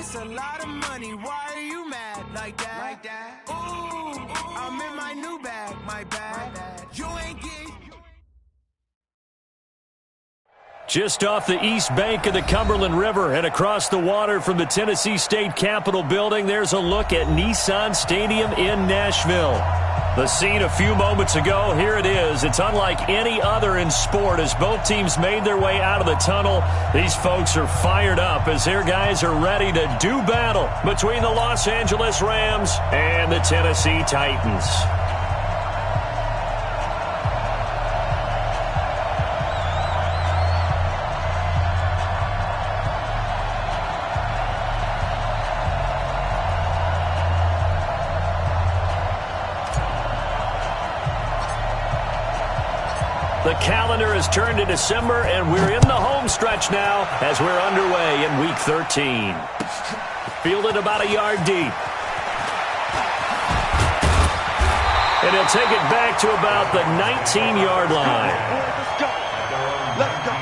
It's a lot of money. Why are you mad like that? Ooh, I'm in my new bag, my bad. You ain't getting... Just off the east bank of the Cumberland River and across the water from the Tennessee State Capitol building, there's a look at Nissan Stadium in Nashville. The scene a few moments ago, here it is. It's unlike any other in sport as both teams made their way out of the tunnel. These folks are fired up as their guys are ready to do battle between the Los Angeles Rams and the Tennessee Titans. The calendar has turned to December, and we're in the home stretch now as we're underway in Week 13. Fielded about a yard deep. And he'll take it back to about the 19-yard line. Let's go. Let's go.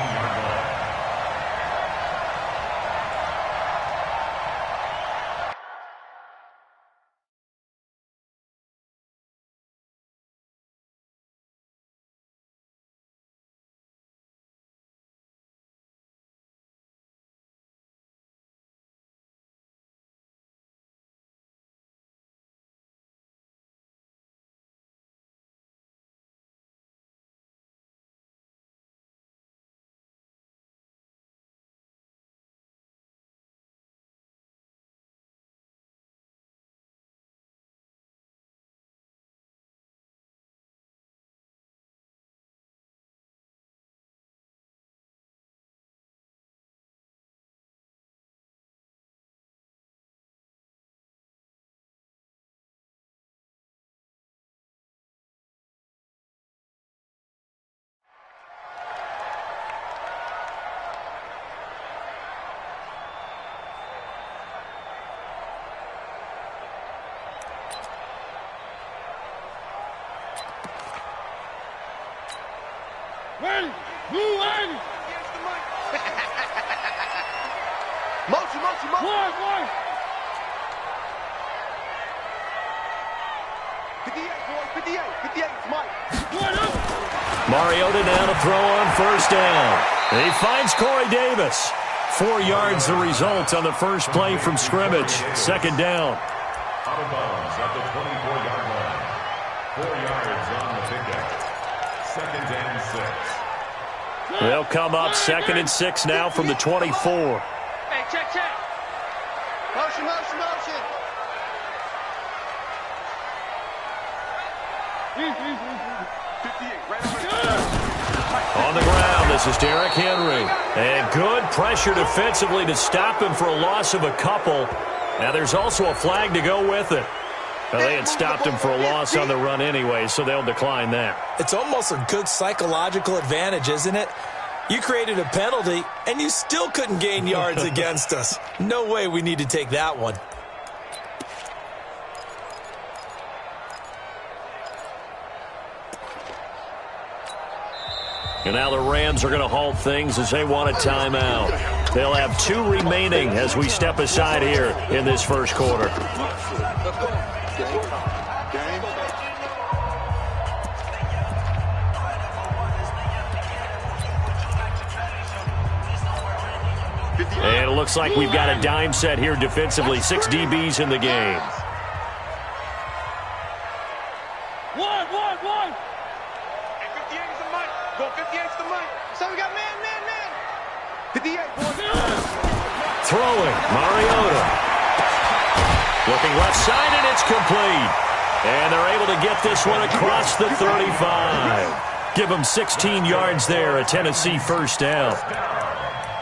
Ready, move ready. Motion. One. 58, boy, 58, it's Mike. Mariota now to throw on first down. And he finds Corey Davis. 4 yards the result on the first play from scrimmage. Second down. Out of bounds at the 24-yard line. 4 yards on the pickup. Second and 6. They'll come up second and 6 now from the 24. Hey, check. Motion. On the ground, this is Derrick Henry. And good pressure defensively to stop him for a loss of a couple. Now there's also a flag to go with it. Well, they had stopped him for a loss on the run anyway, so they'll decline that. It's almost a good psychological advantage, isn't it? You created a penalty, and you still couldn't gain yards against us. No way we need to take that one. And now the Rams are going to halt things as they want a timeout. They'll have 2 remaining as we step aside here in this first quarter. And it looks like we've got a dime set here defensively. 6 DBs in the game. One. 58 is the mic. Go 58 is the mic. So we got man. 58, boy. Throwing, Mariota. Looking left side, and it's complete. And they're able to get this one across the 35. Give them 16 yards there, a Tennessee first down.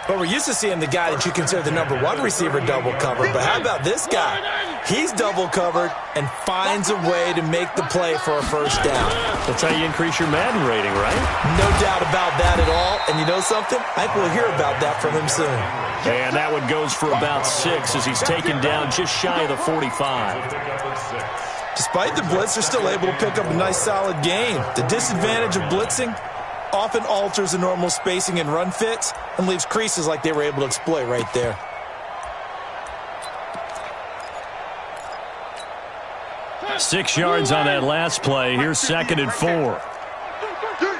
But we're used to seeing the guy that you consider the number 1 receiver double covered. But how about this guy? He's double covered and finds a way to make the play for a first down. That's how you increase your Madden rating, right? No doubt about that at all. And you know something? I think we'll hear about that from him soon. And that one goes for about 6 as he's taken down just shy of the 45. Despite the blitz, they're still able to pick up a nice solid gain. The disadvantage of blitzing often alters the normal spacing and run fits and leaves creases like they were able to exploit right there. 6 yards on that last play. Here's 2nd and 4. Three.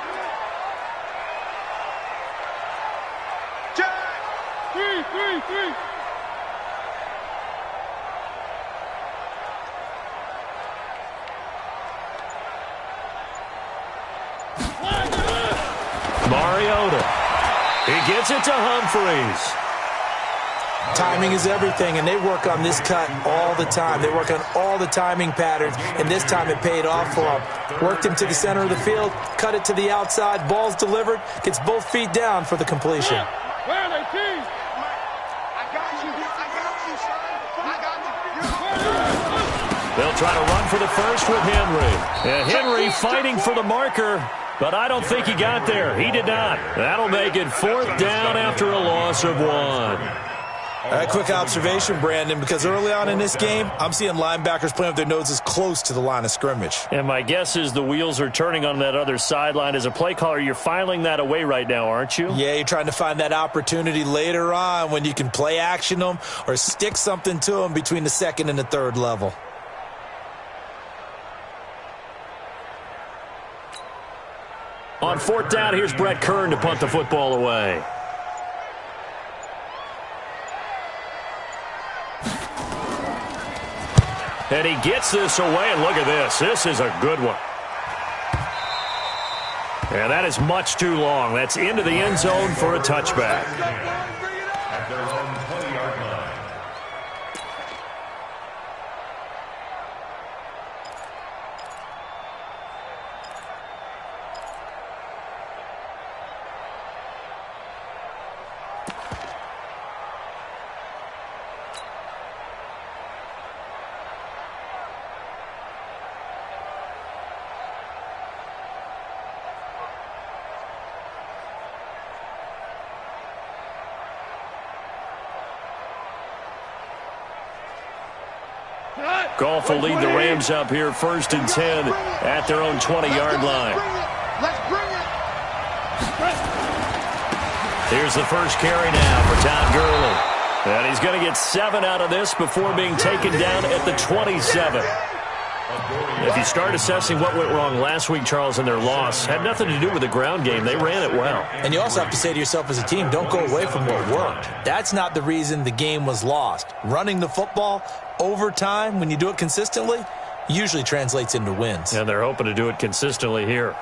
Mariota. He gets it to Humphreys. Timing is everything, and they work on this cut all the time. They work on all the timing patterns, and this time it paid off for them. Worked him to the center of the field, cut it to the outside, ball's delivered, gets both feet down for the completion. Where are they, team? I got you, son. I got you. They'll try to run for the first with Henry. Henry fighting for the marker, but I don't think he got there. He did not. That'll make it 4th down after a loss of 1. A quick observation, Brandon, because early on in this game, I'm seeing linebackers playing with their noses close to the line of scrimmage. And my guess is the wheels are turning on that other sideline. As a play caller, you're filing that away right now, aren't you? Yeah, you're trying to find that opportunity later on when you can play action them or stick something to them between the 2nd and the 3rd level. On 4th down, here's Brett Kern to punt the football away. And he gets this away, and look at this. This is a good one. And that is much too long. That's into the end zone for a touchback. At their own 20-yard line. Goff will lead the Rams up here 1st and 10 at their own 20-yard line. Let's bring it. Here's the first carry now for Todd Gurley. And he's going to get 7 out of this before being taken down at the 27. If you start assessing what went wrong last week, Charles, in their loss, had nothing to do with the ground game. They ran it well. And you also have to say to yourself as a team, don't go away from what worked. That's not the reason the game was lost. Running the football over time, when you do it consistently, usually translates into wins. And they're hoping to do it consistently here.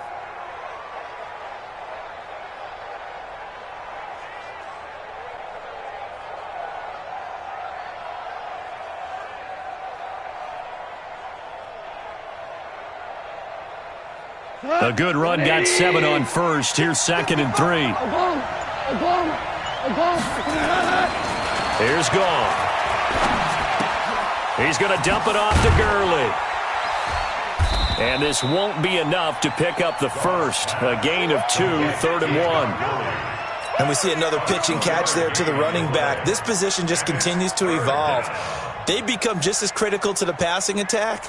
A good run, got 7 on first. Here's 2nd and 3. Here's Goff. He's going to dump it off to Gurley. And this won't be enough to pick up the first. A gain of 2, 3rd and 1. And we see another pitch and catch there to the running back. This position just continues to evolve. They become just as critical to the passing attack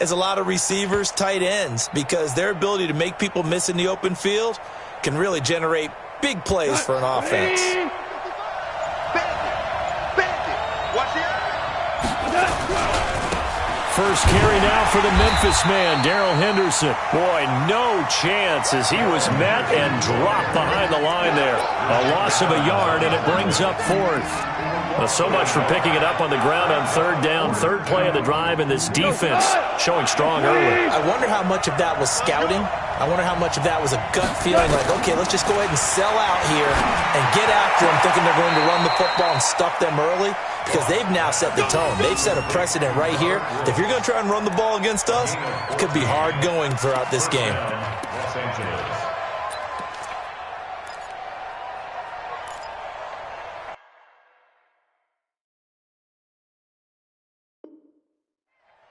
as a lot of receivers, tight ends, because their ability to make people miss in the open field can really generate big plays for an offense. First carry now for the Memphis man, Darrell Henderson. Boy, no chance as he was met and dropped behind the line there. A loss of a yard, and it brings up 4th. So much for picking it up on the ground on 3rd down. 3rd play of the drive, and this defense showing strong early. I wonder how much of that was scouting. I wonder how much of that was a gut feeling like, okay, let's just go ahead and sell out here and get after them, thinking they're going to run the football and stuff them early, because they've now set the tone. They've set a precedent right here. If you're going to try and run the ball against us, it could be hard going throughout this game. Los Angeles.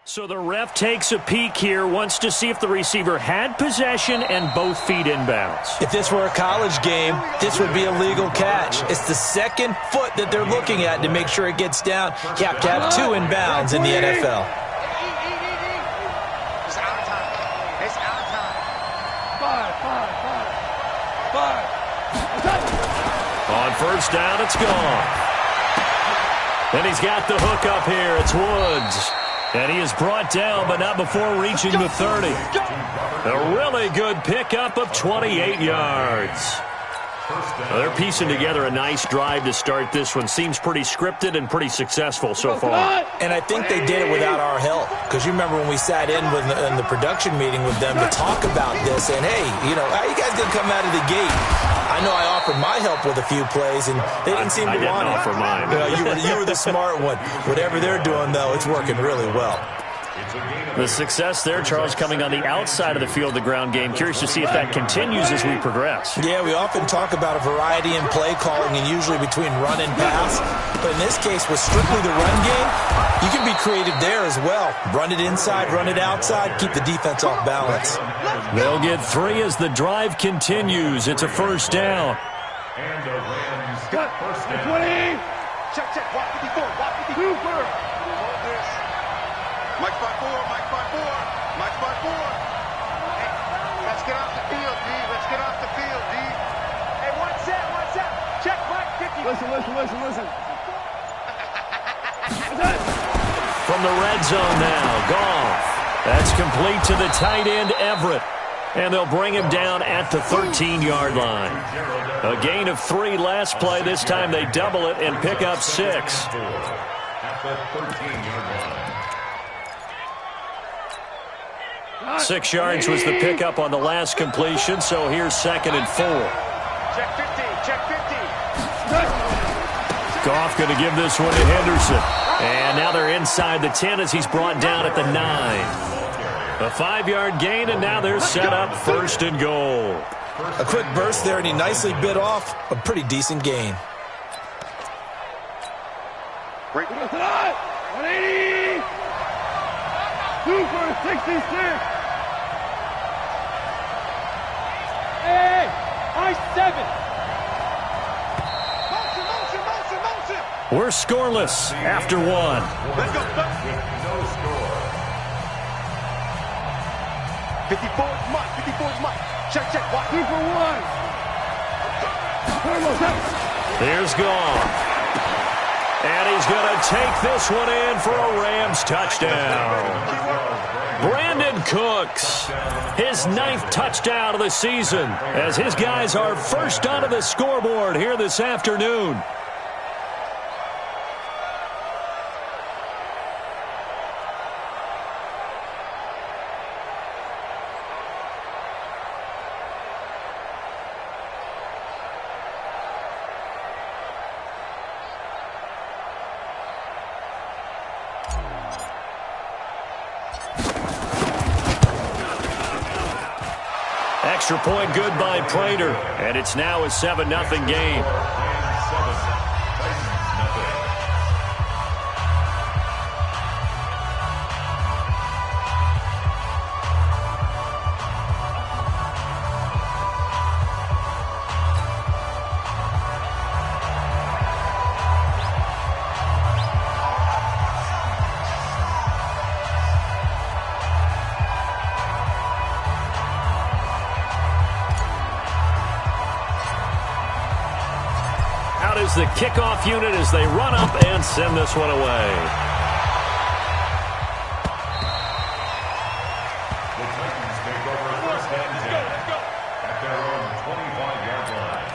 So the ref takes a peek here, wants to see if the receiver had possession and both feet inbounds. If this were a college game, this would be a legal catch. It's the 2nd foot that they're looking at to make sure it gets down. You have to have 2 inbounds in the NFL. It's out of time. It's out of time. Five. On 1st down, it's gone. And he's got the hook up here. It's Woods. And he is brought down, but not before reaching the 30. A really good pickup of 28 yards. Well, they're piecing together a nice drive to start this one. Seems pretty scripted and pretty successful so far. And I think they did it without our help. Because you remember when we sat in the production meeting with them to talk about this. And, hey, you know, how you guys going to come out of the gate? I know I offered my help with a few plays, and they didn't seem to want it. I didn't offer mine. You were the smart one. Whatever they're doing, though, it's working really well. The success there, Charles, coming on the outside of the field, the ground game. Curious to see if that continues as we progress. Yeah, we often talk about a variety in play calling and usually between run and pass. But in this case, with strictly the run game, you can be creative there as well. Run it inside, run it outside, keep the defense off balance. They'll get 3 as the drive continues. It's a first down. And the Rams got first down. 20. Check, check. Walk 54. Walk 54. Super. Hold this. Mike 5-4. Mike 5-4. Mike 5-4. Hey, let's get off the field, D. Let's get off the field, D. Hey, one set. Check, Mike 50. Listen. From the red zone now, Goff. That's complete to the tight end, Everett. And they'll bring him down at the 13-yard line. A gain of 3 last play. This time they double it and pick up 6. At the 13-yard line. 6 yards was the pickup on the last completion, so here's 2nd and 4. Check 50. Check 50. Goff going to give this one to Henderson. And now they're inside the 10 as he's brought down at the 9. A 5-yard gain, and now they're set up 1st and goal. A quick burst there, and he nicely bit off a pretty decent gain. Great. 180. Super 66. Hey, I-7. Motion. We're scoreless after 1. Let's go. No score. 54's Mike. Check. Walk. Super 1. Here's Goff. And he's going to take this one in for a Rams touchdown. Brandon Cooks, his 9th touchdown of the season, as his guys are first onto the scoreboard here this afternoon. Extra point good by Prater, and it's now a 7-0 game. The kickoff unit as they run up and send this one away. The Titans take over 1st and 10 at their own 25-yard line.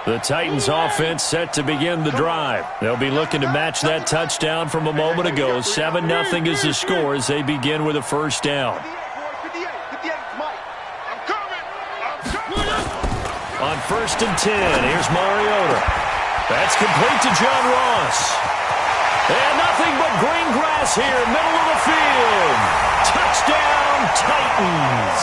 The Titans offense set to begin the drive. They'll be looking to match that touchdown from a moment ago. 7-0 is the score as they begin with a first down. 58, Mike. I'm coming. On 1st and 10, here's Mariota. That's complete to John Ross. And nothing but green grass here, middle of the field. Touchdown, Titans.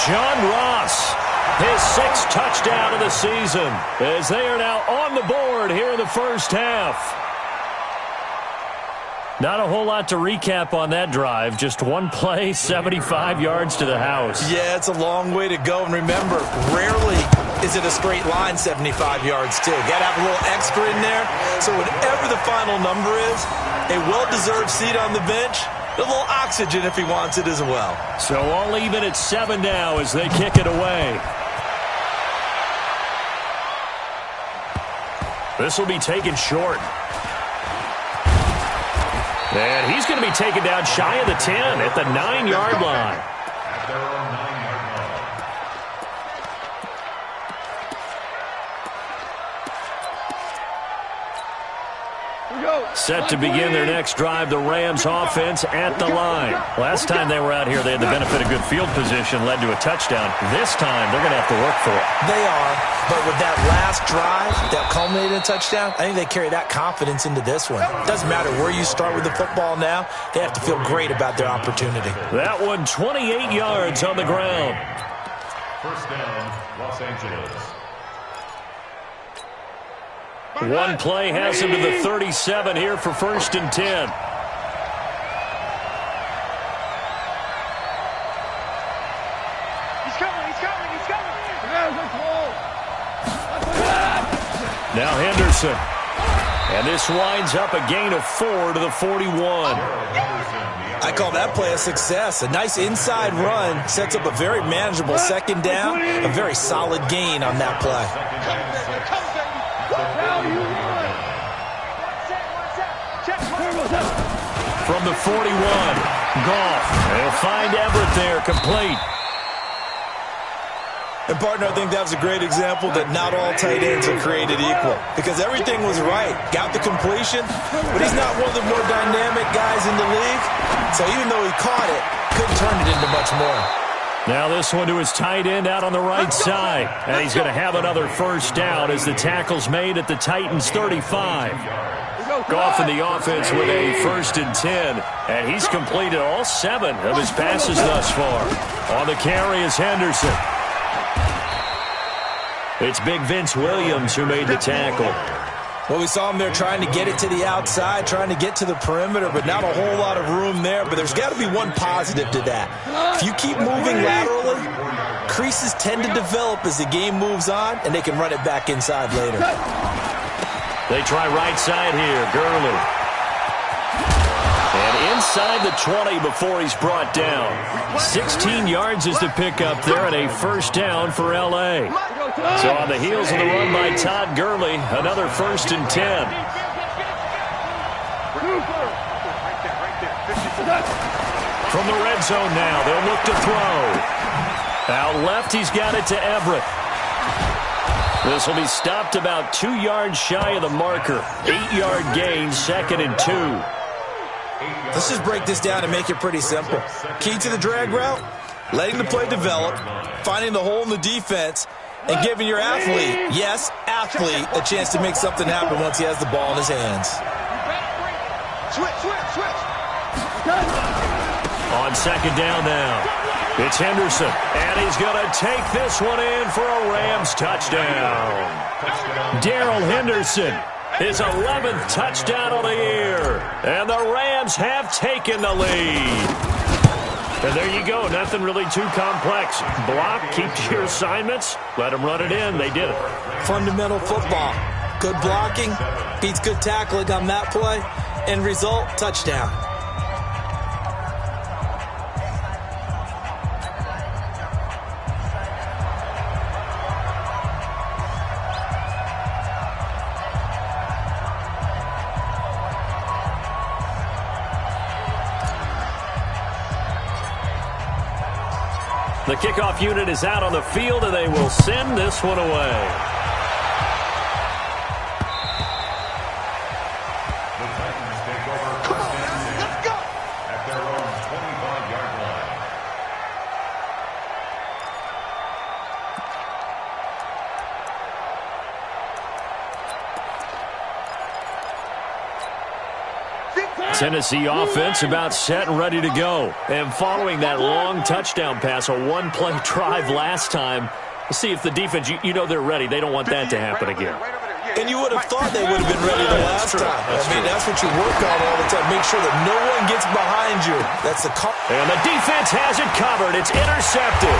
John Ross, his 6th touchdown of the season, as they are now on the board here in the first half. Not a whole lot to recap on that drive. Just one play, 75 yards to the house. Yeah, it's a long way to go. And remember, rarely is it a straight line 75 yards, too. Got to have a little extra in there. So whatever the final number is, a well-deserved seat on the bench, a little oxygen if he wants it as well. So all even at 7 now as they kick it away. This will be taken short. And he's going to be taken down shy of the 10 at the 9-yard line. At their own 9-yard line. Set to begin their next drive, the Rams offense at the line. Last time they were out here, they had the benefit of good field position, led to a touchdown. This time, they're going to have to work for it. They are, but with that last drive that culminated in a touchdown, I think they carry that confidence into this one. Doesn't matter where you start with the football now, they have to feel great about their opportunity. That one, 28 yards on the ground. First down, Los Angeles. One play has him to the 37 here for 1st and 10. He's coming. Now Henderson. And this winds up a gain of 4 to the 41. I call that play a success. A nice inside run sets up a very manageable second down, a very solid gain on that play. From the 41, Goff. They'll find Everett there, complete. And, partner, I think that was a great example that not all tight ends are created equal, because everything was right. Got the completion, but he's not one of the more dynamic guys in the league. So even though he caught it, couldn't turn it into much more. Now this one to his tight end out on the right side. And he's going to have another first down as the tackle's made at the Titans' 35. Goff in the offense with a 1st and 10. And he's completed all 7 of his passes thus far. On the carry is Henderson. It's big Vince Williams who made the tackle. Well, we saw him there trying to get it to the outside, trying to get to the perimeter, but not a whole lot of room there. But there's got to be one positive to that. If you keep moving laterally, creases tend to develop as the game moves on, and they can run it back inside later. They try right side here, Gurley. And inside the 20 before he's brought down. 16 yards is the pickup there and a first down for L.A. So on the heels of the run by Todd Gurley, another 1st and 10. From the red zone now, they'll look to throw. Out left, he's got it to Everett. This will be stopped about 2 yards shy of the marker. 8-yard gain, 2nd and 2. Let's just break this down and make it pretty simple. Key to the drag route, letting the play develop, finding the hole in the defense, and giving your athlete, yes, athlete, a chance to make something happen once he has the ball in his hands. Switch. On 2nd down now. It's Henderson, and he's going to take this one in for a Rams touchdown. Darrell Henderson, his 11th touchdown of the year, and the Rams have taken the lead. And there you go, nothing really too complex. Block, keep to your assignments, let them run it in. They did it. Fundamental football. Good blocking, beats good tackling on that play, end result, touchdown. The kickoff unit is out on the field, and they will send this one away. The Titans take over first and 10 at their own 25-yard line. Tennessee offense about set and ready to go. And following that long touchdown pass, a one-play drive last time, let's see if the defense, you know they're ready. They don't want that to happen again. And you would have thought they would have been ready the last time. That's what you work on all the time. Make sure that no one gets behind you. That's the call. And the defense has it covered. It's intercepted.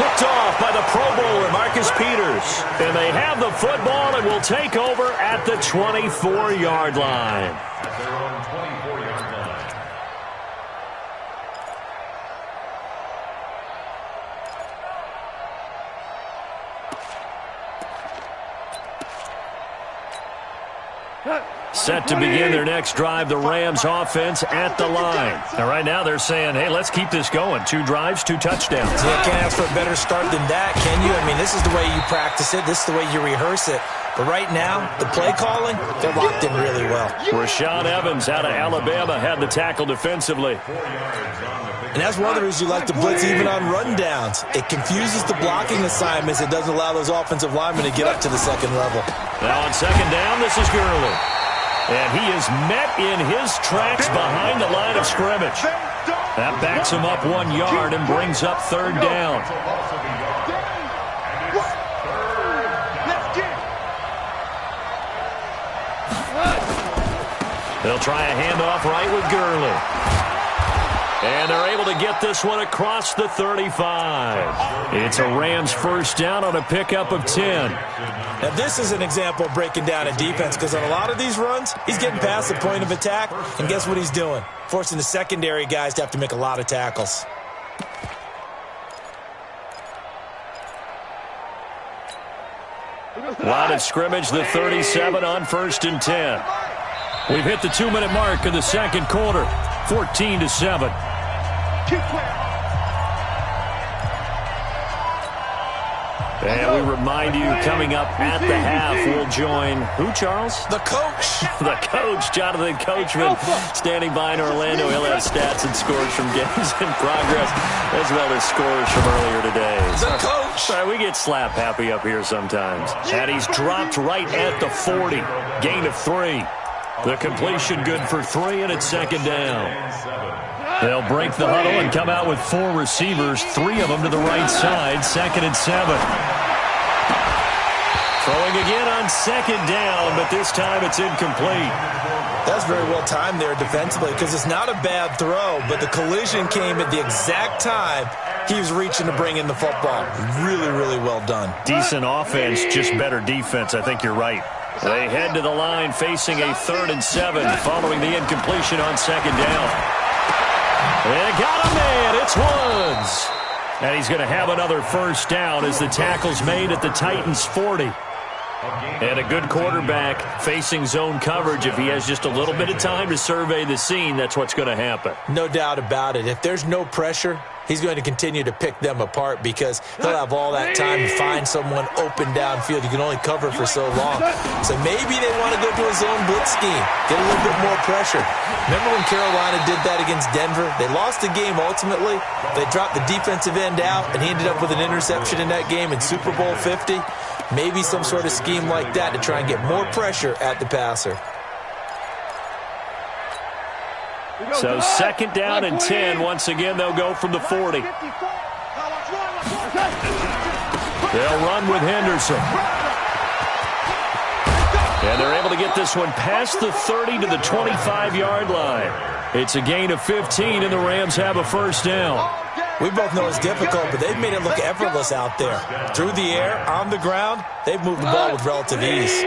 Picked off by the Pro Bowler, Marcus Peters. And they have the football and will take over at the 24-yard line. At their own 24-yard line. Set to begin their next drive, the Rams offense at the line. And right now they're saying, hey, let's keep this going. 2 drives, 2 touchdowns. So you can't ask for a better start than that, can you? I mean, this is the way you practice it. This is the way you rehearse it. But right now, the play calling, they're locked in really well. Rashaan Evans out of Alabama had the tackle defensively. And that's one of the reasons you like to blitz even on rundowns. It confuses the blocking assignments. It doesn't allow those offensive linemen to get up to the second level. Now on second down, this is Gurley. And he is met in his tracks behind the line of scrimmage. That backs him up 1 yard and brings up third down. They'll try a handoff right with Gurley. And they're able to get this one across the 35. It's a Rams first down on a pickup of 10. Now, this is an example of breaking down a defense because on a lot of these runs, he's getting past the point of attack, and guess what he's doing? Forcing the secondary guys to have to make a lot of tackles. Line of scrimmage, the 37 on 1st and 10. We've hit the 2-minute mark of the second quarter, 14-7. And we remind you, coming up at the half, we'll join who, Charles? The coach. The coach, Jonathan Coachman, standing by in Orlando. He'll have stats and scores from games in progress, as well as scores from earlier today. The coach. Sorry, we get slap happy up here sometimes. And he's dropped right at the 40. Gain of 3. The completion good for 3, and it's second down. They'll break the huddle and come out with 4 receivers, 3 of them to the right side, 2nd and 7. Throwing again on second down, but this time it's incomplete. That's very well timed there defensively because it's not a bad throw, but the collision came at the exact time he was reaching to bring in the football. Really, really well done. Decent offense, just better defense. I think you're right. They head to the line facing a 3rd and 7 following the incompletion on second down. They got a man. It's Woods. And he's going to have another first down as the tackle's made at the Titans' 40. And a good quarterback facing zone coverage. If he has just a little bit of time to survey the scene, that's what's going to happen. No doubt about it. If there's no pressure, he's going to continue to pick them apart because he'll have all that time to find someone open downfield. You can only cover for so long. So maybe they want to go to a zone blitz scheme, get a little bit more pressure. Remember when Carolina did that against Denver? They lost the game ultimately. They dropped the defensive end out, and he ended up with an interception in that game in Super Bowl 50. Maybe some sort of scheme like that to try and get more pressure at the passer. So second down and 10. Once again, they'll go from the 40. They'll run with Henderson. And they're able to get this one past the 30 to the 25-yard line. It's a gain of 15, and the Rams have a first down. We both know it's difficult, but they've made it look effortless out there. Through the air, on the ground, they've moved the ball with relative ease.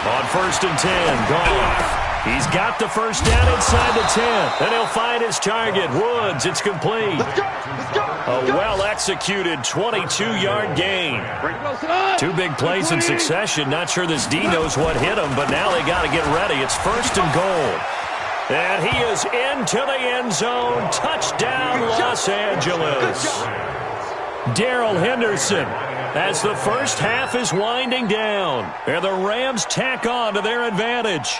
On 1st and 10, Goff. He's got the first down inside the 10. And he'll find his target. Woods, it's complete. A well-executed 22-yard gain. 2 big plays in succession. Not sure this D knows what hit him, but now they got to get ready. It's 1st and goal. And he is into the end zone. Touchdown, Los Angeles. Darrell Henderson, as the first half is winding down. And the Rams tack on to their advantage.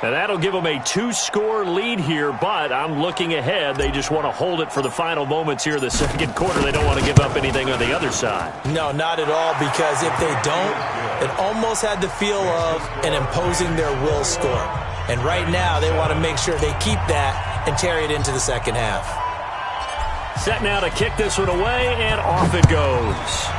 And that'll give them a 2-score lead here, but I'm looking ahead. They just want to hold it for the final moments here in the second quarter. They don't want to give up anything on the other side. No, not at all, because if they don't, it almost had the feel of an imposing their will score. And right now, they want to make sure they keep that and carry it into the second half. Set now to kick this one away, and off it goes.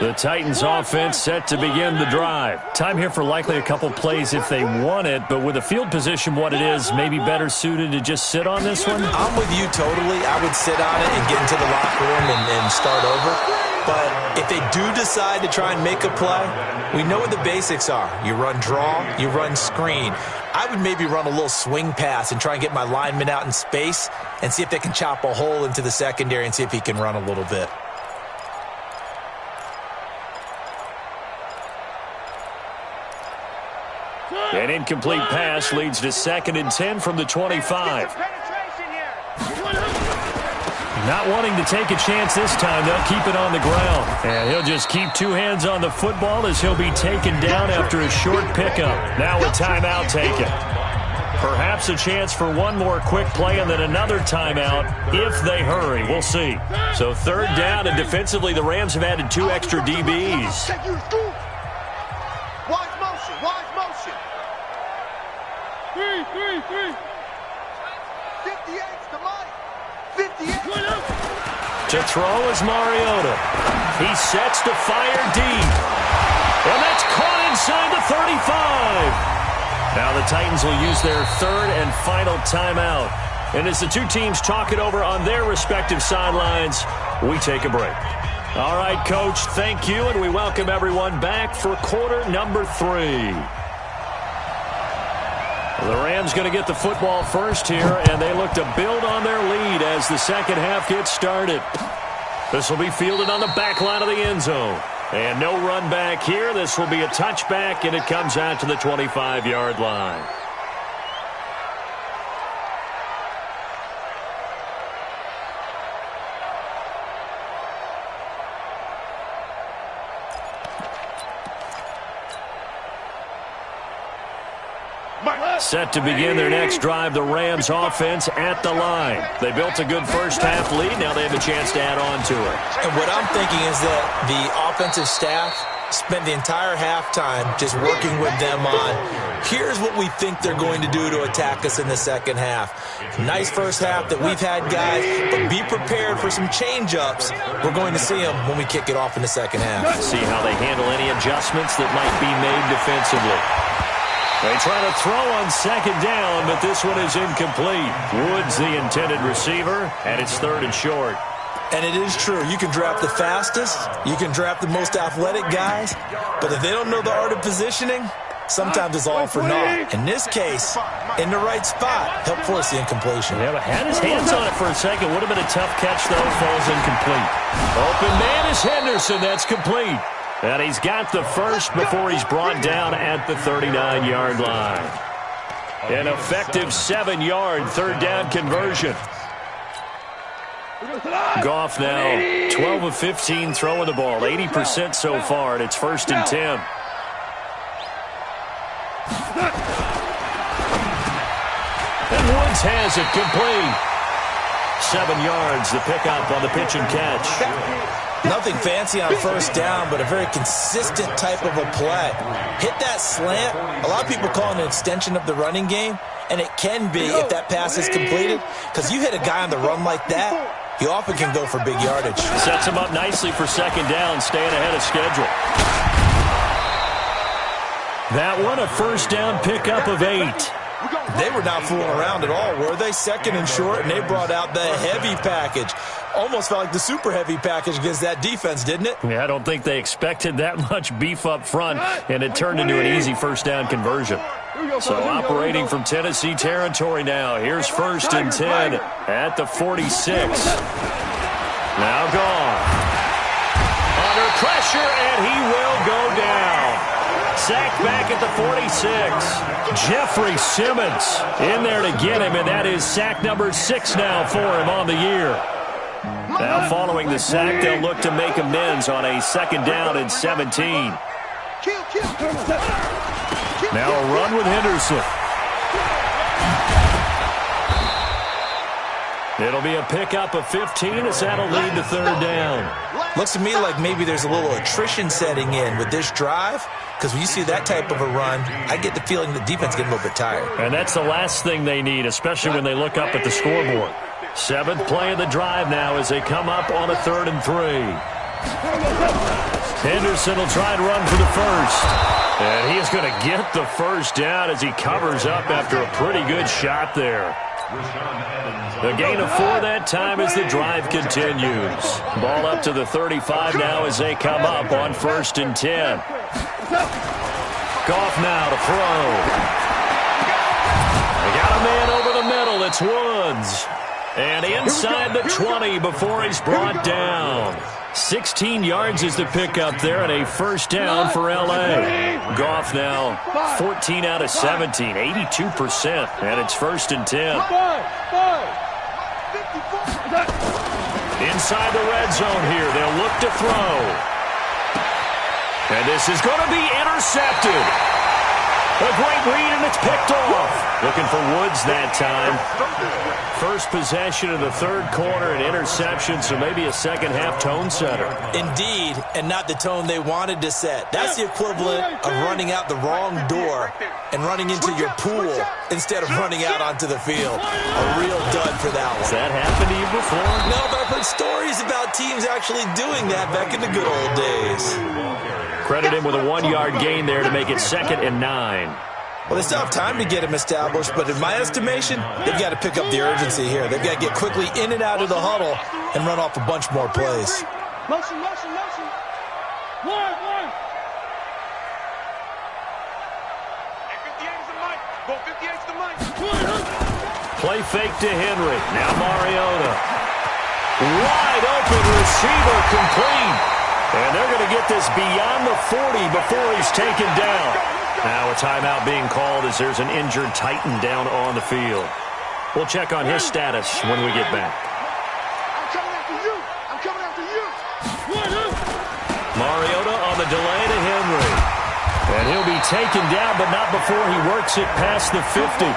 The Titans offense set to begin the drive. Time here for likely a couple plays if they want it, but with the field position what it is, maybe better suited to just sit on this one? I'm with you totally. I would sit on it and get into the locker room and start over. But if they do decide to try and make a play, we know what the basics are. You run draw, you run screen. I would maybe run a little swing pass and try and get my lineman out in space and see if they can chop a hole into the secondary and see if he can run a little bit. An incomplete pass leads to 2nd and 10 from the 25. Not wanting to take a chance this time, they'll keep it on the ground. And he'll just keep 2 hands on the football as he'll be taken down after a short pickup. Now a timeout taken. Perhaps a chance for one more quick play and then another timeout if they hurry. We'll see. So 3rd down, and defensively the Rams have added 2 extra DBs. Wise motion. 3. 58's to Mike. 58. To throw is Mariota. He sets to fire deep. And that's caught inside the 35. Now the Titans will use their 3rd and final timeout. And as the two teams talk it over on their respective sidelines, we take a break. All right, Coach, thank you, and we welcome everyone back for quarter number 3. The Rams going to get the football first here, and they look to build on their lead as the second half gets started. This will be fielded on the back line of the end zone. And no run back here. This will be a touchback, and it comes out to the 25-yard line. Set to begin their next drive, the Rams offense at the line. They built a good first half lead. Now they have a chance to add on to it. And what I'm thinking is that the offensive staff spent the entire halftime just working with them on, here's what we think they're going to do to attack us in the second half. Nice first half that we've had, guys, but be prepared for some change-ups. We're going to see them when we kick it off in the second half. See how they handle any adjustments that might be made defensively. They try to throw on 2nd down, but this one is incomplete. Woods the intended receiver, and it's 3rd and short. And it is true. You can draft the fastest. You can draft the most athletic guys. But if they don't know the art of positioning, sometimes it's all for naught. In this case, in the right spot, help force the incompletion. Yeah, but had his hands on it for a second. Would have been a tough catch, though. Falls incomplete. Open man is Henderson. That's complete. And he's got the first before he's brought down at the 39-yard line. An effective 7-yard 3rd down conversion. Goff now 12 of 15 throwing the ball, 80% so far, and it's 1st and 10. And Woods has it complete. 7 yards, the pickup on the pitch and catch. Nothing fancy on 1st down, but a very consistent type of a play. Hit that slant. A lot of people call it an extension of the running game, and it can be if that pass is completed, because you hit a guy on the run like that, he often can go for big yardage. Sets him up nicely for 2nd down, staying ahead of schedule. That one, a 1st down pickup of 8. They were not fooling around at all, were they? 2nd and short, and they brought out the heavy package. Almost felt like the super heavy package against that defense, didn't it? Yeah, I don't think they expected that much beef up front, and it turned into an easy 1st down conversion. So operating from Tennessee territory now. Here's 1st and 10 at the 46. Now gone. Under pressure, and he will go down. Sacked back at the 46. Jeffrey Simmons in there to get him, and that is sack number 6 now for him on the year. Now following the sack, they'll look to make amends on a 2nd down and 17. Now a run with Henderson. It'll be a pickup of 15 as that'll lead to 3rd down. Looks to me like maybe there's a little attrition setting in with this drive, because when you see that type of a run, I get the feeling the defense getting a little bit tired. And that's the last thing they need, especially when they look up at the scoreboard. 7th play of the drive now as they come up on a 3rd and 3. Henderson will try and run for the first. And he is going to get the first down as he covers up after a pretty good shot there. The gain of 4 that time as the drive continues. Ball up to the 35 now as they come up on 1st and 10. Goff now to throw. They got a man over the middle. It's Woods. And inside the 20 before he's brought down. 16 yards is the pickup there and a first down for L.A. Goff now 14 out of 17, 82%, and it's 1st and 10. Inside the red zone here, they'll look to throw. And this is going to be intercepted. A great read, and it's picked off. Looking for Woods that time. First possession of the 3rd quarter, an interception, so maybe a second-half tone setter. Indeed, and not the tone they wanted to set. That's the equivalent of running out the wrong door and running into your pool instead of running out onto the field. A real dud for that one. Has that happened to you before? No, but I've heard stories about teams actually doing that back in the good old days. Credit him with a 1-yard gain there to make it 2nd and 9. Well, they still have time to get him established, but in my estimation, they've got to pick up the urgency here. They've got to get quickly in and out of the huddle and run off a bunch more plays. Motion. One. Go 58's the mic. Play fake to Henry. Now Mariota. Wide open receiver complete. And they're going to get this beyond the 40 before he's taken down. Now a timeout being called as there's an injured Titan down on the field. We'll check on his status when we get back. I'm coming after you. Mariota on the delay to Henry. And he'll be taken down, but not before he works it past the 50.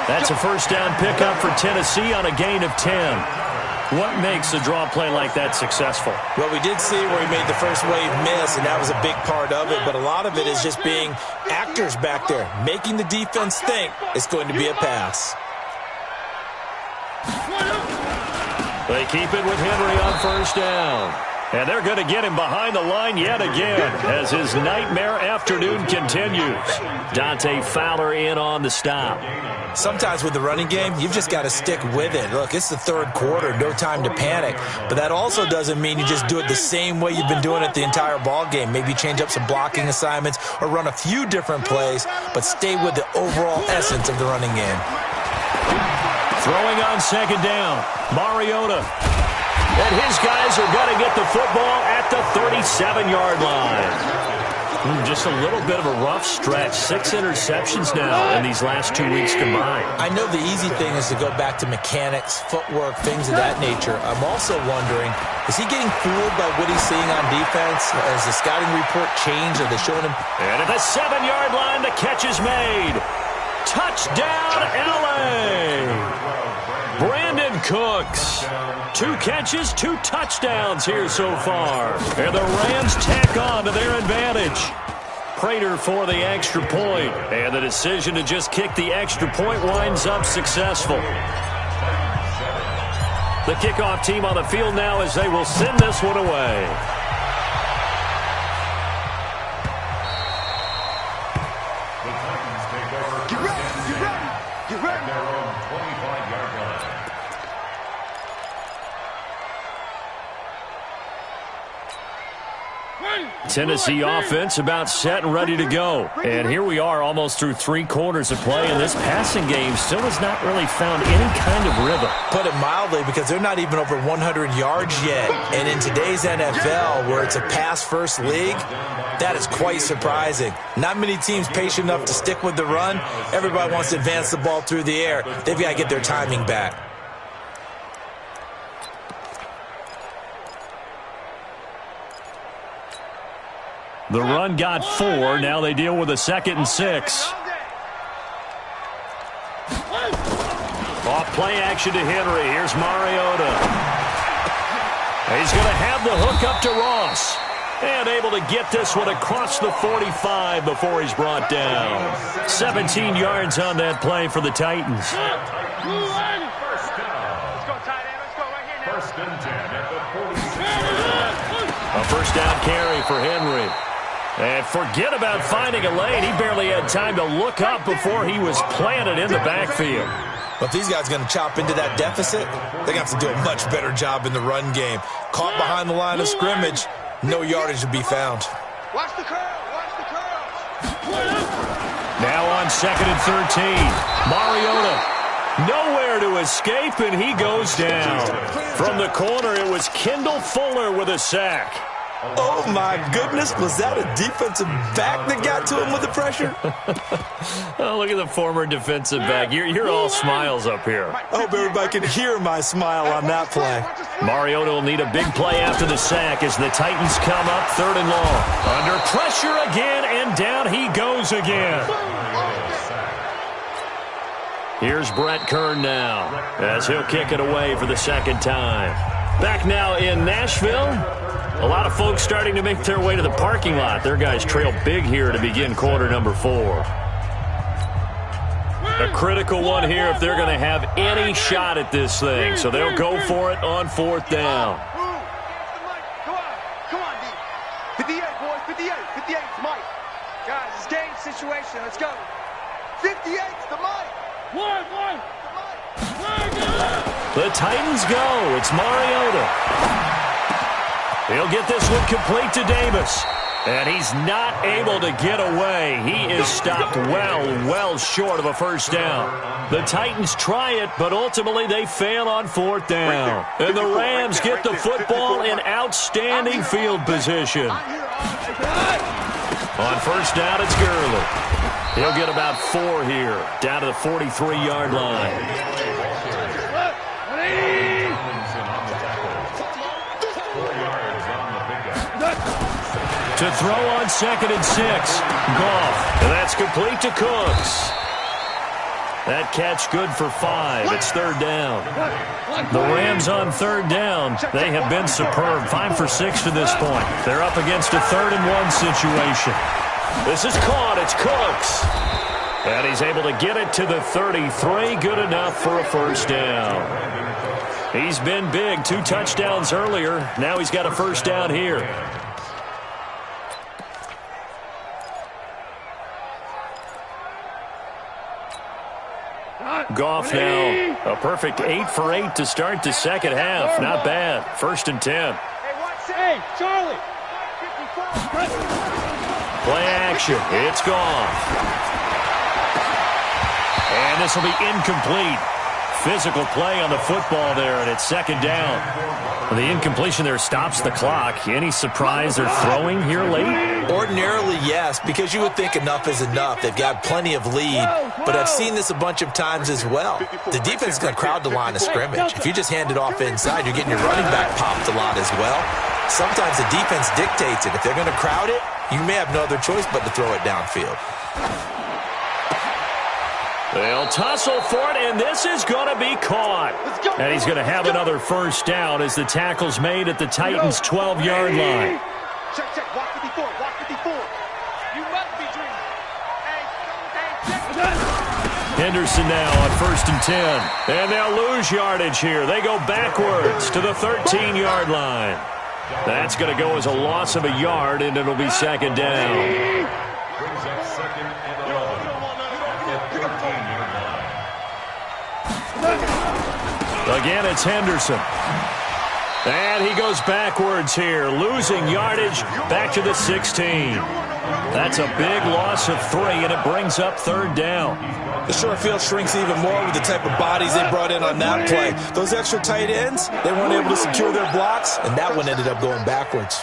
That's a first down pickup for Tennessee on a gain of 10. What makes a draw play like that successful? Well, we did see where he made the first wave miss, and that was a big part of it. But a lot of it is just being actors back there, making the defense think it's going to be a pass. They keep it with Henry on first down. And they're going to get him behind the line yet again as his nightmare afternoon continues. Dante Fowler in on the stop. Sometimes with the running game, you've just got to stick with it. Look, it's the 3rd quarter, no time to panic. But that also doesn't mean you just do it the same way you've been doing it the entire ball game. Maybe change up some blocking assignments or run a few different plays, but stay with the overall essence of the running game. Throwing on 2nd down, Mariota. And his guys are going to get the football at the 37-yard line. Just a little bit of a rough stretch. 6 interceptions now in these last 2 weeks combined. I know the easy thing is to go back to mechanics, footwork, things of that nature. I'm also wondering, is he getting fooled by what he's seeing on defense? Has the scouting report changed? Are they showing him? And at the 7-yard line, the catch is made. Touchdown, L.A. Brandon Cooks. 2 catches, 2 touchdowns here so far. And the Rams tack on to their advantage. Prater for the extra point. And the decision to just kick the extra point winds up successful. The kickoff team on the field now as they will send this one away. Tennessee offense about set and ready to go. And here we are almost through 3 quarters of play, and this passing game still has not really found any kind of rhythm. Put it mildly, because they're not even over 100 yards yet. And in today's NFL, where it's a pass-first league, that is quite surprising. Not many teams patient enough to stick with the run. Everybody wants to advance the ball through the air. They've got to get their timing back. The run got 4. Now they deal with a 2nd and 6. Off play action to Henry. Here's Mariota. He's going to have the hook up to Ross. And able to get this one across the 45 before he's brought down. 17 yards on that play for the Titans. First down. Let's go, tight end. Let's go right here now. 1st and 10 at the 46. A first down carry for Henry. And forget about finding a lane. He barely had time to look up before he was planted in the backfield. Well, if these guys are going to chop into that deficit, they're going to have to do a much better job in the run game. Caught behind the line of scrimmage, no yardage to be found. Watch the curl. Watch the curl. Now on 2nd and 13. Mariota nowhere to escape, and he goes down. From the corner, it was Kendall Fuller with a sack. Oh, my goodness. Was that a defensive back that got to him with the pressure? Oh, look at the former defensive back. You're all smiles up here. I hope everybody can hear my smile on that play. Mariota will need a big play after the sack as the Titans come up 3rd and long. Under pressure again, and down he goes again. Here's Brett Kern now as he'll kick it away for the 2nd time. Back now in Nashville. A lot of folks starting to make their way to the parking lot. Their guys trail big here to begin quarter number 4. A critical one here if they're going to have any shot at this thing. So they'll go for it on 4th down. Come on, D. 58, boys. 58. 58's Mike. Guys, it's game situation. Let's go. 58's the Mike. One. The Titans go. It's Mariota. He'll get this one complete to Davis. And he's not able to get away. He is stopped well short of a first down. The Titans try it, but ultimately they fail on 4th down. And the Rams get the football in outstanding field position. On 1st down, it's Gurley. He'll get about 4 here, down to the 43-yard line. To throw on 2nd and 6. Goff. And that's complete to Cooks. That catch good for 5. It's 3rd down. The Rams on 3rd down. They have been superb. 5 for 6 to this point. They're up against a 3rd and 1 situation. This is caught. It's Cooks. And he's able to get it to the 33. Good enough for a first down. He's been big. 2 touchdowns earlier. Now he's got a first down here. Goff now, a perfect 8 for 8 to start the second half. Not bad. 1st and 10. Hey, Charlie. Play action. It's Goff. And this will be incomplete. Physical play on the football there, and it's 2nd down. The incompletion there stops the clock. Any surprise they're throwing here late? Ordinarily, yes, because you would think enough is enough. They've got plenty of lead, but I've seen this a bunch of times as well. The defense is going to crowd the line of scrimmage. If you just hand it off inside, you're getting your running back popped a lot as well. Sometimes the defense dictates it. If they're going to crowd it, you may have no other choice but to throw it downfield. They'll tussle for it, and this is going to be caught. And he's going to have another first down as the tackle's made at the Titans' 12-yard line. Check. Walk 54. Walk 54. You must be dreaming. Hey, Henderson now on 1st and 10. And they'll lose yardage here. They go backwards to the 13-yard line. That's going to go as a loss of a yard, and it'll be 2nd down. Brings up 2nd and 11. Again, it's Henderson. And he goes backwards here, losing yardage back to the 16. That's a big loss of 3, and it brings up 3rd down. The short field shrinks even more with the type of bodies they brought in on that play. Those extra tight ends, they weren't able to secure their blocks, and that one ended up going backwards.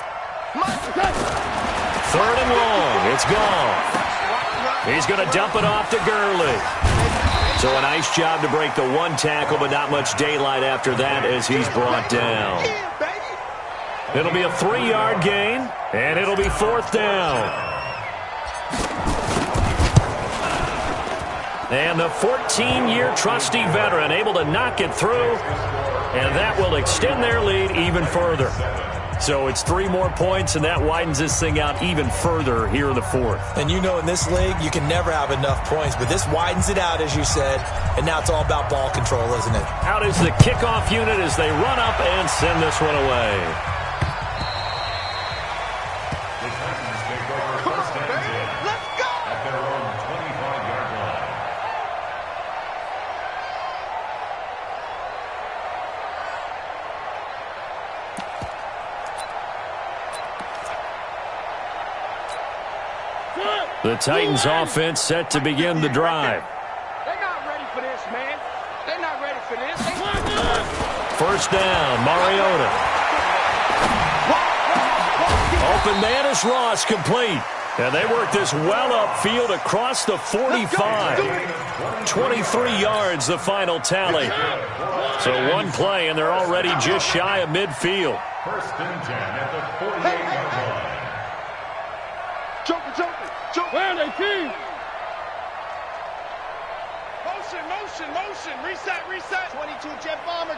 3rd and long. It's Goff. He's going to dump it off to Gurley. So a nice job to break the 1 tackle, but not much daylight after that as he's brought down. It'll be a 3-yard gain, and it'll be 4th down. And the 14-year trusty veteran able to knock it through, and that will extend their lead even further. So it's 3 more points, and that widens this thing out even further here in the 4th. And you know in this league, you can never have enough points, but this widens it out, as you said, and now it's all about ball control, isn't it? Out is the kickoff unit as they run up and send this one away. The Titans offense set to begin the drive. They're not ready for this, man. They're not ready for this. First down, Mariota. Open man is Ross, complete. And they work this well upfield across the 45. 23 yards, the final tally. So one play, and they're already just shy of midfield. First and 10 at the 48-yard line. Jump. Where are they, team? Motion. Reset. 22 jet bomber.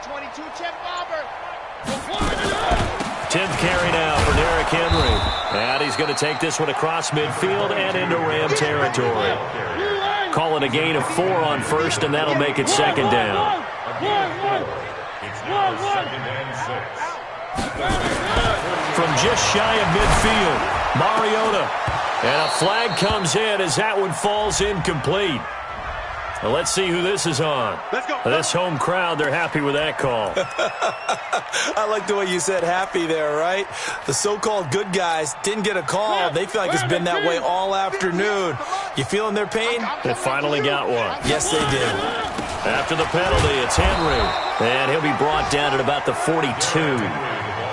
10th carry now for Derrick Henry. And he's going to take this one across midfield and into Ram territory. Call it a gain of 4 on first, and that'll make it second down. It's now second and 6. From just shy of midfield, Mariota. And a flag comes in as that one falls incomplete. Well, let's see who this is on. Let's go. This home crowd, they're happy with that call. I like the way you said happy there, right? The so-called good guys didn't get a call. They feel like it's been that way all afternoon. You feeling their pain? They finally got one. Yes, they did. After the penalty, it's Henry. And he'll be brought down at about the 42.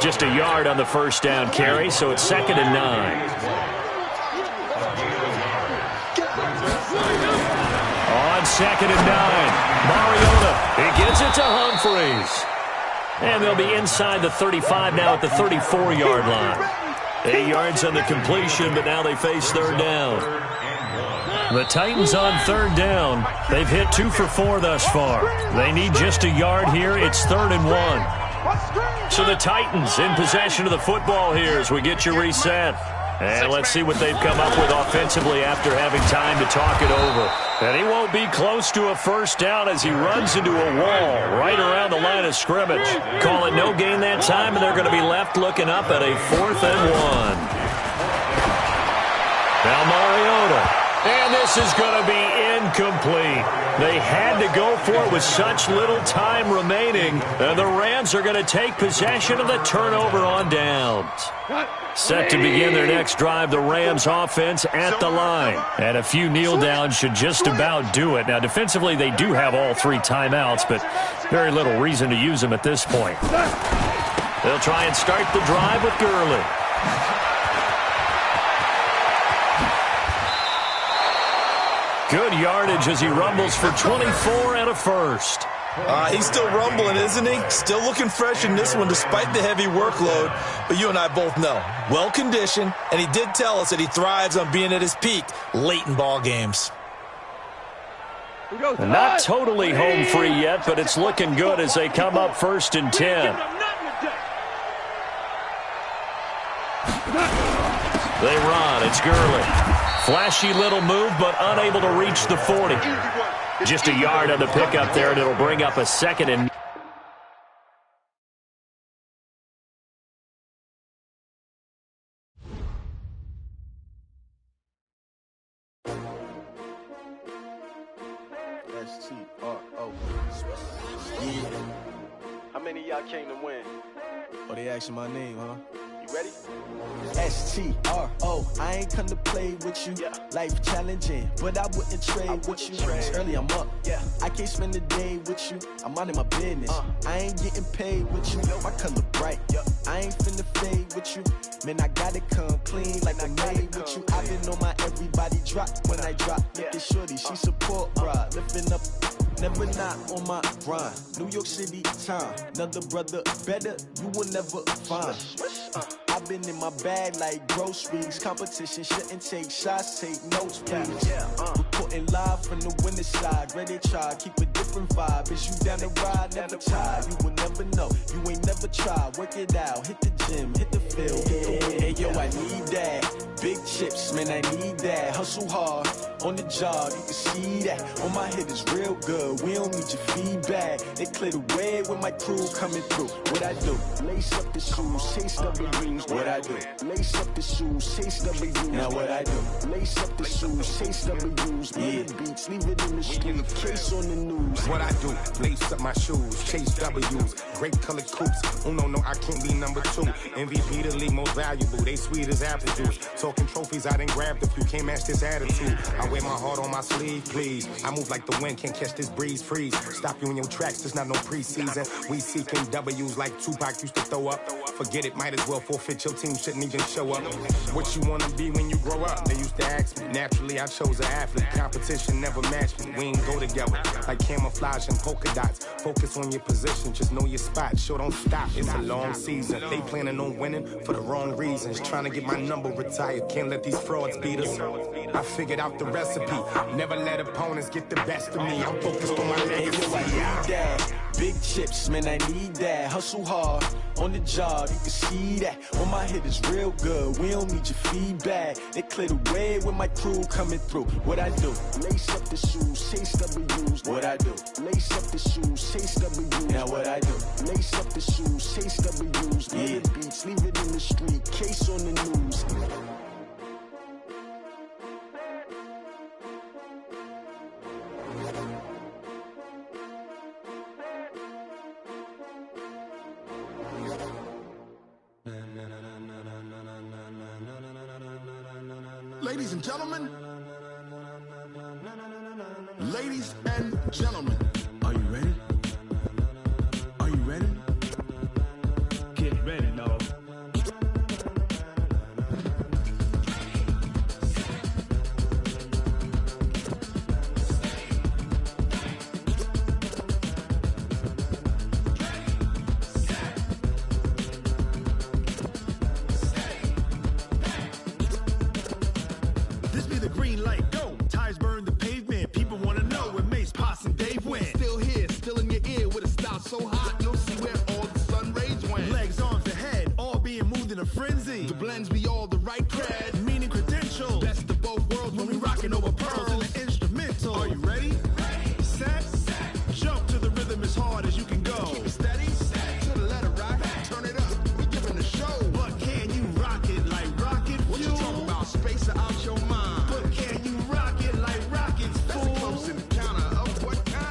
Just a yard on the first down carry, so it's second and 9. On second and 9, Mariota, he gets it to Humphries. And they'll be inside the 35 now at the 34-yard line. 8 yards on the completion, but now they face third down. The Titans on third down. They've hit 2 for 4 thus far. They need just a yard here. It's third and 1. So the Titans in possession of the football here as we get you reset. And let's see what they've come up with offensively after having time to talk it over. And he won't be close to a first down as he runs into a wall right around the line of scrimmage. Call it no gain that time, and they're going to be left looking up at a 4th and 1. Now Mariota. And this is going to be incomplete. They had to go for it with such little time remaining. And the Rams are going to take possession of the turnover on downs. Set to begin their next drive, the Rams offense at the line. And a few kneel downs should just about do it. Now, defensively, they do have all 3 timeouts, but very little reason to use them at this point. They'll try and start the drive with Gurley. Good yardage as he rumbles for 24 and a first. He's still rumbling, isn't he? Still looking fresh in this one despite the heavy workload. But you and I both know, well-conditioned, and he did tell us that he thrives on being at his peak late in ball games. Not totally home free yet, but it's looking good as they come up first and 10. They run. It's Gurley. Flashy little move, but unable to reach the 40. Just a yard on the pickup there, and it'll bring up a second and... S-T-R-O. Yeah. How many of y'all came to win? Oh, they asking my name, huh? You ready? S-T-R-O. I ain't come to play with you. Yeah. Life challenging, but I wouldn't trade with you. It's early, I'm up. Yeah. I can't spend the day with you. I'm minding my business. I ain't getting paid with you. My color bright. I ain't finna fade with you. Man, I gotta come clean like I made with you. I've been on my everybody drop when I drop. Look at shorty, she support, bruh. Lifting up, never not on my grind. New York City time. Another brother better, you will never find. I've been in my bag like groceries. Competition shouldn't take shots, take notes, please. Reporting live from the winning side. Ready to try, keep a different vibe. Is you down the ride, never tired. You will never know, you ain't never tried. Work it out, hit the gym, hit the field, hit the win. Hey yo, I need that. Big chips, man, I need that. Hustle hard, on the job, you can see that. On my head is real good, we don't need your feedback. They clear the way with my crew coming through. What I do? Lace up the shoes, chase W's. What I do? Lace up the shoes, chase W's. Now what I do? Lace up the shoes, chase W's. Yeah, beats, leave it in the street, case on the news. What I do? Lace up my shoes, chase W's. Great colored coops. Oh no, I can't be number 2. MVP the league most valuable. They sweet as apple juice. Talking trophies, I done grabbed a few. Can't match this attitude. I wear my heart on my sleeve, please. I move like the wind, can't catch this breeze. Freeze. Stop you in your tracks. There's not no preseason. We seeking W's like Tupac used to throw up. Forget it, might as well forfeit. Your team shouldn't even show up. What you wanna be when you grow up? They used to ask me. Naturally, I chose an athlete. Competition never matched me. We ain't go together like camouflage and polka dots. Focus on your position, just know your spot. Sure, don't stop. It's a long season. They planning on winning for the wrong reasons. Trying to get my number retired. Can't let these frauds beat us. I figured out the recipe. Never let opponents get the best of me. I'm focused on my legacy. I need that. Big chips, man, I need that. Hustle hard on the job, you can see that. On my head is real good, we don't need your feedback. They clear the way with my crew coming through. What I do? Lace up the shoes, chase W's. What I do? Lace up the shoes, chase W's. Now what I do? Lace up the shoes, chase W's. Yeah, beats, leave it in the street, case on the news. Ladies and gentlemen, ladies and gentlemen, are you ready? Are you ready? Get ready, no. So hot, you'll see where all the sun rays went. Legs, arms, the head, all being moved in a frenzy. The blends be all the right cred, meaning credentials. Best of both worlds when we rockin' over pearls in the instrumental. Are you ready? Set, jump to the rhythm as hard as you can go. Keep it steady, to the letter right. Turn it up, we giving the show. But can you rock it like rocket fuel? What you talking about? Space out your mind. But can you rock it like rockets, fool? That's a close encounter of what kind?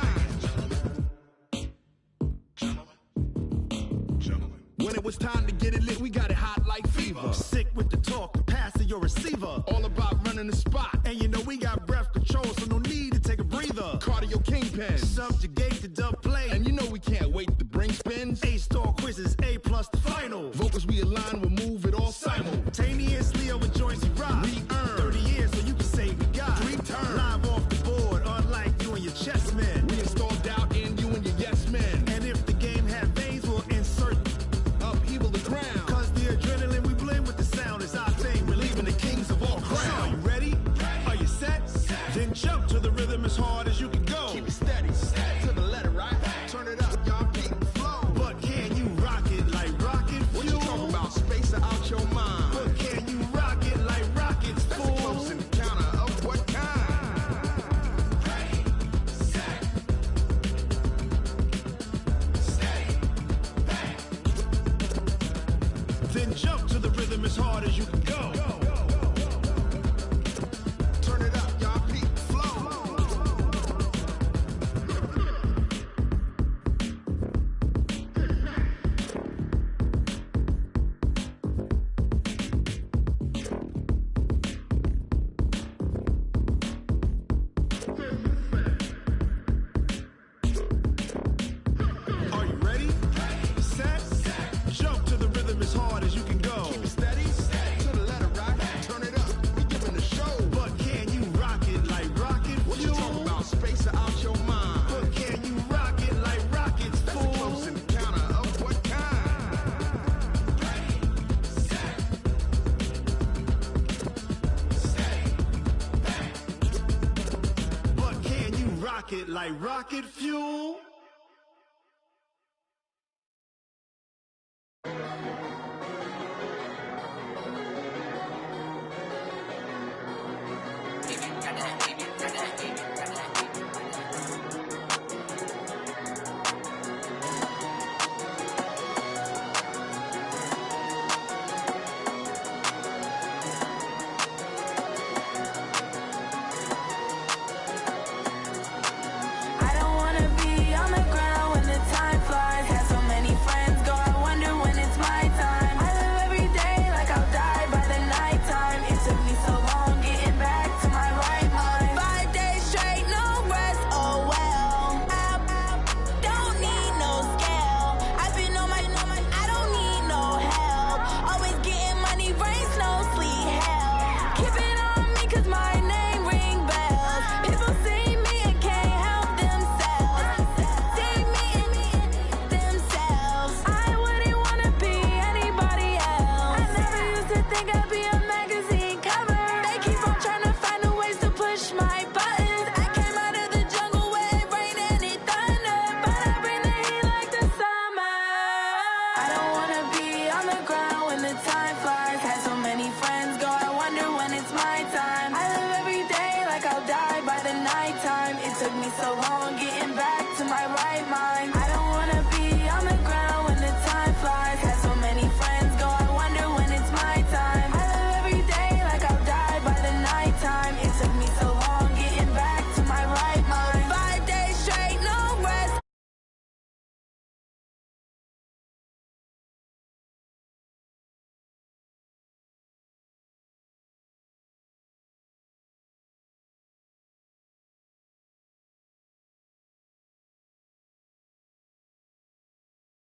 When it was time to get it lit, we got it hot like fever. Sick with the talk, passing your receiver. All about running the spot. And you know we got breath control, so no need to take a breather. Cardio kingpin. Subjugate the dub play. And you know we can't wait to bring spins. A-star quizzes, A+ the final. Vocals we align, we'll move it all simultaneously over joints we rock. We earn 30 years so you can say we got 3 turns. Live off the board, unlike you and your chess men. We install doubt in you and your yes men. And if the game had veins, we'll insert upheaval the ground. Cause the adrenaline we blend with the sound is our thing. Relieving the kings of all crowns. Are you ready? Are you set? Then jump to the rhythm as hard as you can go. Keep it steady, to the letter right. Turn it up, y'all beat the flow. But can you rock it like rocket fuel? What you talking about? Space out your mind. But can you rock it like rockets, That's fool? a close encounter of what kind? Then jump to the rhythm as hard as you can go. Turn it up, y'all beat the flow. Are you ready? Set, jump to the rhythm as hard as you can go. Keep it steady, to the letter right. Turn it up, we giving the show. But can you rock it like rocket What you fuel? talking about? Space out your mind. But can you rock it like rockets, That's a fool? close encounter of what kind? But can you rock it like rocket fuel? so long getting